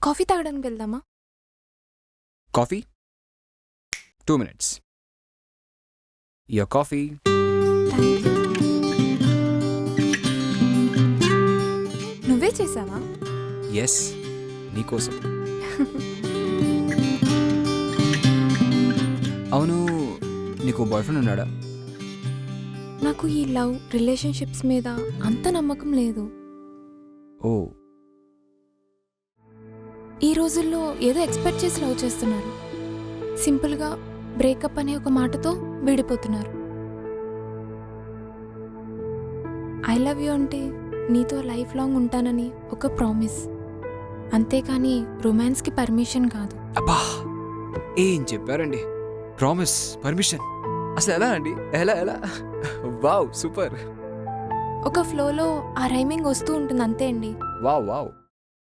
Coffee తాగడానికి వెళ్దామా? Coffee 2 minutes. Your coffee. Thank you. నువ్వే చేసావా? ఎస్, నీకోసం. అవును, నీకు బాయ్ ఫ్రెండ్ ఉన్నాడా? నాకు ఈ లవ్ రిలేషన్షిప్స్ మీద అంత నమ్మకం లేదు. ఓ, ఈ రోజుల్లో ఏదో ఎక్స్పెక్ట్ చేసి లవ్ చేస్తున్నారు. సింపుల్గా బ్రేకప్ అనే ఒక మాటతో విడిపోతున్నారు. ఐ లవ్ యూ అంటే నీతో లైఫ్ లాంగ్ ఉంటానని ఒక ప్రామిస్, అంతేకాని రొమాన్స్కి పర్మిషన్ కాదు. అబ్బా, ఏం చెప్పారండి! ప్రామిస్, పర్మిషన్, అసలు ఎలా అండి? ఎలా? Wow, super! ఒక ఫ్లోలో ఆ రైమింగ్ వస్తూ ఉంటుంది, అంతే అండి. వావ్.